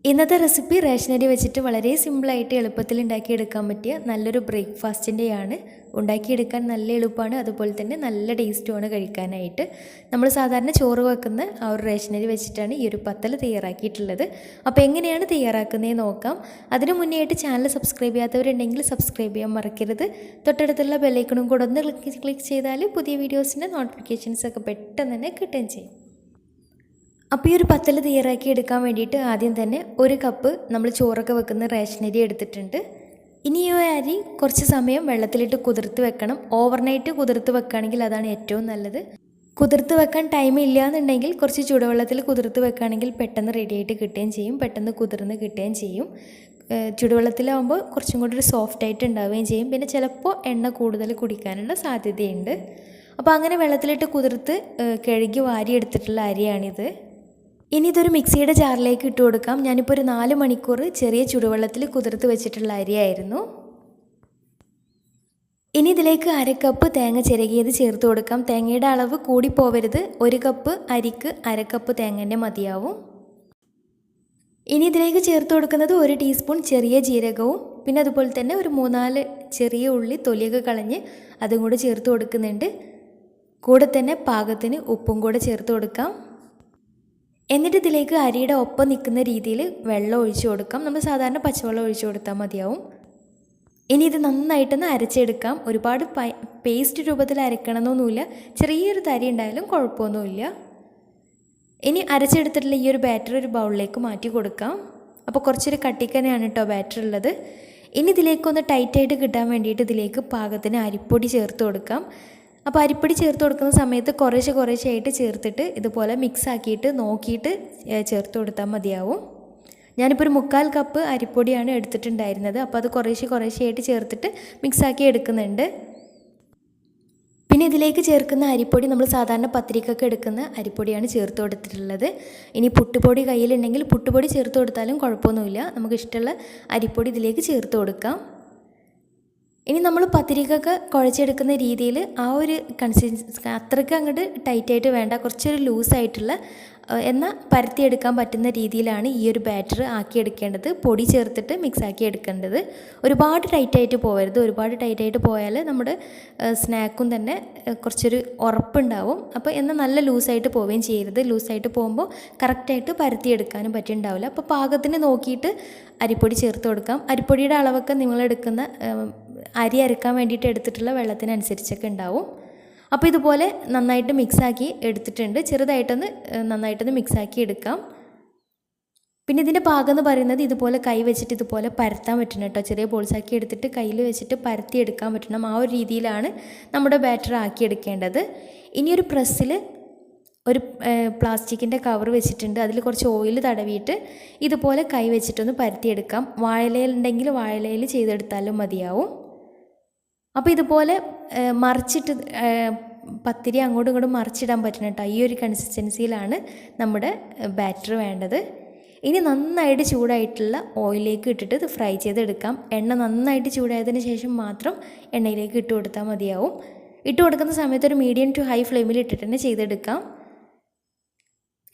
ഇന്നത്തെ റെസിപ്പി റേഷനരി വെച്ചിട്ട് വളരെ സിമ്പിളായിട്ട് എളുപ്പത്തിൽ ഉണ്ടാക്കിയെടുക്കാൻ പറ്റിയ നല്ലൊരു ബ്രേക്ക്ഫാസ്റ്റിൻ്റെയാണ്. ഉണ്ടാക്കിയെടുക്കാൻ നല്ല എളുപ്പമാണ്, അതുപോലെ തന്നെ നല്ല ടേസ്റ്റുമാണ് കഴിക്കാനായിട്ട്. നമ്മൾ സാധാരണ ചോറ് വെക്കുന്ന ആ ഒരു റേഷനരി വെച്ചിട്ടാണ് ഈ ഒരു പത്തൽ തയ്യാറാക്കിയിട്ടുള്ളത്. അപ്പോൾ എങ്ങനെയാണ് തയ്യാറാക്കുന്നതെന്ന് നോക്കാം. അതിനു മുന്നേ ആയിട്ട് ചാനൽ സബ്സ്ക്രൈബ് ചെയ്യാത്തവരുണ്ടെങ്കിൽ സബ്സ്ക്രൈബ് ചെയ്യാൻ മറക്കരുത്. തൊട്ടടുത്തുള്ള ബെല്ലൈക്കണും കൂടെ ഒന്ന് ക്ലിക്ക് ചെയ്താൽ പുതിയ വീഡിയോസിൻ്റെ നോട്ടിഫിക്കേഷൻസൊക്കെ പെട്ടെന്ന് തന്നെ കിട്ടുകയും ചെയ്യും. അപ്പോൾ ഈ ഒരു പത്തൽ തയ്യാറാക്കി എടുക്കാൻ വേണ്ടിയിട്ട് ആദ്യം തന്നെ ഒരു കപ്പ് നമ്മൾ ചോറൊക്കെ വെക്കുന്ന റേഷനരി എടുത്തിട്ടുണ്ട്. ഇനി ഈ അരി കുറച്ച് സമയം വെള്ളത്തിലിട്ട് കുതിർത്ത് വെക്കണം. ഓവർനൈറ്റ് കുതിർത്ത് വെക്കുകയാണെങ്കിൽ അതാണ് ഏറ്റവും നല്ലത്. കുതിർത്ത് വെക്കാൻ ടൈം ഇല്ല എന്നുണ്ടെങ്കിൽ കുറച്ച് ചൂടുവെള്ളത്തിൽ കുതിർത്ത് വെക്കുകയാണെങ്കിൽ പെട്ടെന്ന് റെഡിയായിട്ട് കിട്ടുകയും ചെയ്യും, പെട്ടെന്ന് കുതിർന്ന് കിട്ടുകയും ചെയ്യും. ചൂടുവെള്ളത്തിലാവുമ്പോൾ കുറച്ചും കൂടി ഒരു സോഫ്റ്റായിട്ട് ഉണ്ടാവുകയും ചെയ്യും. പിന്നെ ചിലപ്പോൾ എണ്ണ കൂടുതൽ കുടിക്കാനുള്ള സാധ്യതയുണ്ട്. അപ്പോൾ അങ്ങനെ വെള്ളത്തിലിട്ട് കുതിർത്ത് കഴുകി വാരിയെടുത്തിട്ടുള്ള അരിയാണിത്. ഇനി ഇതൊരു മിക്സിയുടെ ജാറിലേക്ക് ഇട്ട് കൊടുക്കാം. ഞാനിപ്പോൾ ഒരു 4 മണിക്കൂർ ചെറിയ ചൂടുവെള്ളത്തിൽ കുതിർത്ത് വെച്ചിട്ടുള്ള അരിയായിരുന്നു. ഇനി ഇതിലേക്ക് 1/2 കപ്പ് തേങ്ങ ചിരകിയത് ചേർത്ത് കൊടുക്കാം. തേങ്ങയുടെ അളവ് കൂടി പോവരുത്. 1 കപ്പ് അരിക്ക് 1/2 കപ്പ് തേങ്ങൻ്റെ മതിയാവും. ഇനി ഇതിലേക്ക് ചേർത്ത് കൊടുക്കുന്നത് 1 ടീസ്പൂൺ ചെറിയ ജീരകവും പിന്നെ അതുപോലെ തന്നെ ഒരു 3-4 ചെറിയ ഉള്ളി തൊലിയൊക്കെ കളഞ്ഞ് അതും കൂടെ ചേർത്ത് കൊടുക്കുന്നുണ്ട്. കൂടെ തന്നെ പാകത്തിന് ഉപ്പും കൂടെ ചേർത്ത് കൊടുക്കാം. എന്നിട്ട് ഇതിലേക്ക് അരിയുടെ ഒപ്പം നിൽക്കുന്ന രീതിയിൽ വെള്ളം ഒഴിച്ചു കൊടുക്കാം. നമ്മൾ സാധാരണ പച്ചവെള്ളം ഒഴിച്ചു കൊടുത്താൽ മതിയാവും. ഇനി ഇത് നന്നായിട്ടൊന്ന് അരച്ചെടുക്കാം. ഒരുപാട് പേസ്റ്റ് രൂപത്തിൽ അരക്കണമെന്നൊന്നുമില്ല, ചെറിയൊരു തരി ഉണ്ടായാലും കുഴപ്പമൊന്നുമില്ല. ഇനി അരച്ചെടുത്തിട്ടുള്ള ഈ ഒരു ബാറ്റർ ഒരു ബൗളിലേക്ക് മാറ്റി കൊടുക്കാം. അപ്പോൾ കുറച്ചൊരു കട്ടിക്കനെയാണ് കേട്ടോ ബാറ്റർ ഉള്ളത്. ഇനി ഇതിലേക്കൊന്ന് ടൈറ്റായിട്ട് കിട്ടാൻ വേണ്ടിയിട്ട് ഇതിലേക്ക് പാകത്തിന് അരിപ്പൊടി ചേർത്ത് കൊടുക്കാം. അപ്പോൾ അരിപ്പൊടി ചേർത്ത് കൊടുക്കുന്ന സമയത്ത് കുറേശ്ശെ ആയിട്ട് ചേർത്തിട്ട് ഇതുപോലെ മിക്സ് ആക്കിയിട്ട് നോക്കിയിട്ട് ചേർത്ത് കൊടുത്താൽ മതിയാവും. ഞാനിപ്പോൾ ഒരു 3/4 കപ്പ് അരിപ്പൊടിയാണ് എടുത്തിട്ടുണ്ടായിരുന്നത്. അപ്പോൾ അത് കുറേശ്ശെ ആയിട്ട് ചേർത്തിട്ട് മിക്സാക്കി എടുക്കുന്നുണ്ട്. പിന്നെ ഇതിലേക്ക് ചേർക്കുന്ന അരിപ്പൊടി നമ്മൾ സാധാരണ പത്തിരിക്കൊക്കെ എടുക്കുന്ന അരിപ്പൊടിയാണ് ചേർത്ത് കൊടുത്തിട്ടുള്ളത്. ഇനി പുട്ടുപൊടി കയ്യിലുണ്ടെങ്കിൽ പുട്ടുപൊടി ചേർത്ത് കൊടുത്താലും കുഴപ്പമൊന്നുമില്ല. നമുക്ക് ഇഷ്ടമുള്ള അരിപ്പൊടി ഇതിലേക്ക് ചേർത്ത് കൊടുക്കാം. ഇനി നമ്മൾ പത്തിരിക്കൊക്കെ കുഴച്ചെടുക്കുന്ന രീതിയിൽ ആ ഒരു കൺസിസ്റ്റൻസി അത്രയ്ക്ക് അങ്ങോട്ട് ടൈറ്റായിട്ട് വേണ്ട, കുറച്ചൊരു ലൂസായിട്ടുള്ള എന്നാൽ പരത്തിയെടുക്കാൻ പറ്റുന്ന രീതിയിലാണ് ഈ ഒരു ബാറ്റർ ആക്കിയെടുക്കേണ്ടത്. പൊടി ചേർത്തിട്ട് മിക്സ് ആക്കി എടുക്കേണ്ടത്. ഒരുപാട് ടൈറ്റായിട്ട് പോകരുത്. ഒരുപാട് ടൈറ്റായിട്ട് പോയാൽ നമ്മുടെ സ്നാക്കും തന്നെ കുറച്ചൊരു ഉറപ്പുണ്ടാവും. അപ്പോൾ എന്നാൽ നല്ല ലൂസായിട്ട് പോവുകയും ചെയ്യരുത്. ലൂസായിട്ട് പോകുമ്പോൾ കറക്റ്റായിട്ട് പരത്തിയെടുക്കാനും പറ്റുന്നുണ്ടാവില്ല. അപ്പോൾ പാകത്തിന് നോക്കിയിട്ട് അരിപ്പൊടി ചേർത്ത് കൊടുക്കാം. അരിപ്പൊടിയുടെ അളവൊക്കെ നിങ്ങളെടുക്കുന്ന അരി അരക്കാൻ വേണ്ടിയിട്ട് എടുത്തിട്ടുള്ള വെള്ളത്തിനനുസരിച്ചൊക്കെ ഉണ്ടാവും. അപ്പോൾ ഇതുപോലെ നന്നായിട്ട് മിക്സാക്കി എടുത്തിട്ടുണ്ട്. ചെറുതായിട്ടൊന്ന് നന്നായിട്ടൊന്ന് മിക്സാക്കി എടുക്കാം. പിന്നെ ഇതിൻ്റെ പാകം എന്ന് പറയുന്നത് ഇതുപോലെ കൈ വെച്ചിട്ട് ഇതുപോലെ പരത്താൻ പറ്റണം കേട്ടോ. ചെറിയ ബോൾസാക്കി എടുത്തിട്ട് കയ്യിൽ വെച്ചിട്ട് പരത്തി എടുക്കാൻ പറ്റണം. ആ ഒരു രീതിയിലാണ് നമ്മുടെ ബാറ്റർ ആക്കിയെടുക്കേണ്ടത്. ഇനിയൊരു പ്രസ്സിൽ ഒരു പ്ലാസ്റ്റിക്കിൻ്റെ കവർ വെച്ചിട്ടുണ്ട്. അതിൽ കുറച്ച് ഓയിൽ തടവിയിട്ട് ഇതുപോലെ കൈ വെച്ചിട്ടൊന്ന് പരത്തിയെടുക്കാം. വാഴയിലുണ്ടെങ്കിൽ വാഴയിലയിൽ ചെയ്തെടുത്താലും മതിയാവും. അപ്പോൾ ഇതുപോലെ മറിച്ചിട്ട് പത്തിരി അങ്ങോട്ടും ഇങ്ങോട്ടും മറിച്ചിടാൻ പറ്റണം കേട്ടോ. ഈ ഒരു കൺസിസ്റ്റൻസിയിലാണ് നമ്മുടെ ബാറ്റർ വേണ്ടത്. ഇനി നന്നായിട്ട് ചൂടായിട്ടുള്ള ഓയിലേക്ക് ഇട്ടിട്ട് ഇത് ഫ്രൈ ചെയ്തെടുക്കാം. എണ്ണ നന്നായിട്ട് ചൂടായതിന് ശേഷം മാത്രം എണ്ണയിലേക്ക് ഇട്ട് കൊടുത്താൽ മതിയാവും. ഇട്ട് കൊടുക്കുന്ന സമയത്ത് ഒരു മീഡിയം ടു ഹൈ ഫ്ലെയിമിൽ ഇട്ടിട്ട് തന്നെ ചെയ്തെടുക്കാം.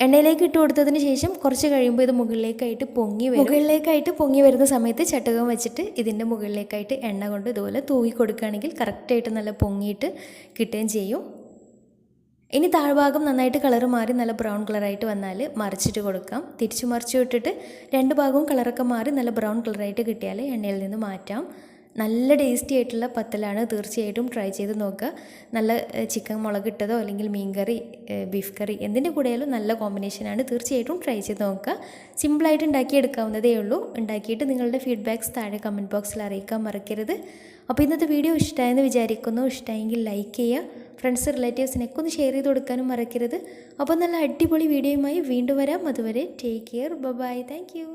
എണ്ണയിലേക്ക് ഇട്ട് കൊടുത്തതിന് ശേഷം കുറച്ച് കഴിയുമ്പോൾ ഇത് മുകളിലേക്കായിട്ട് പൊങ്ങി വരുന്ന സമയത്ത് ചട്ടുകം വെച്ചിട്ട് ഇതിൻ്റെ മുകളിലേക്കായിട്ട് എണ്ണ കൊണ്ട് ഇതുപോലെ തൂവി കൊടുക്കുകയാണെങ്കിൽ കറക്റ്റായിട്ട് നല്ല പൊങ്ങിയിട്ട് കിട്ടുകയും ചെയ്യും. ഇനി താഴ്ഭാഗം നന്നായിട്ട് കളർ മാറി നല്ല ബ്രൗൺ കളറായിട്ട് വന്നാൽ മറിച്ചിട്ട് കൊടുക്കാം. തിരിച്ചു മറിച്ചു വിട്ടിട്ട് 2 ഭാഗവും കളറൊക്കെ മാറി നല്ല ബ്രൗൺ കളറായിട്ട് കിട്ടിയാൽ എണ്ണയിൽ നിന്ന് മാറ്റാം. നല്ല ടേസ്റ്റി ആയിട്ടുള്ള പത്തലാണ്. തീർച്ചയായിട്ടും ട്രൈ ചെയ്ത് നോക്കുക. നല്ല ചിക്കൻ മുളക് ഇട്ടതോ അല്ലെങ്കിൽ മീൻ കറി, ബീഫ് കറി എന്തിൻ്റെ കൂടെയാലും നല്ല കോമ്പിനേഷനാണ്. തീർച്ചയായിട്ടും ട്രൈ ചെയ്ത് നോക്കുക. സിമ്പിളായിട്ട് ഉണ്ടാക്കിയെടുക്കാവുന്നതേ ഉള്ളൂ. ഉണ്ടാക്കിയിട്ട് നിങ്ങളുടെ ഫീഡ്ബാക്ക്സ് താഴെ കമൻറ്റ് ബോക്സിൽ അറിയിക്കാൻ മറക്കരുത്. അപ്പോൾ ഇന്നത്തെ വീഡിയോ ഇഷ്ടമായെന്ന് വിചാരിക്കുന്നു. ഇഷ്ടമായെങ്കിൽ ലൈക്ക് ചെയ്യുക. ഫ്രണ്ട്സ് റിലേറ്റീവ്സിനൊക്കെ ഒന്ന് ഷെയർ ചെയ്ത് കൊടുക്കാനും മറക്കരുത്. അപ്പോൾ നല്ല അടിപൊളി വീഡിയോയുമായി വീണ്ടും വരാം. അതുവരെ take care. Bye. Thank U.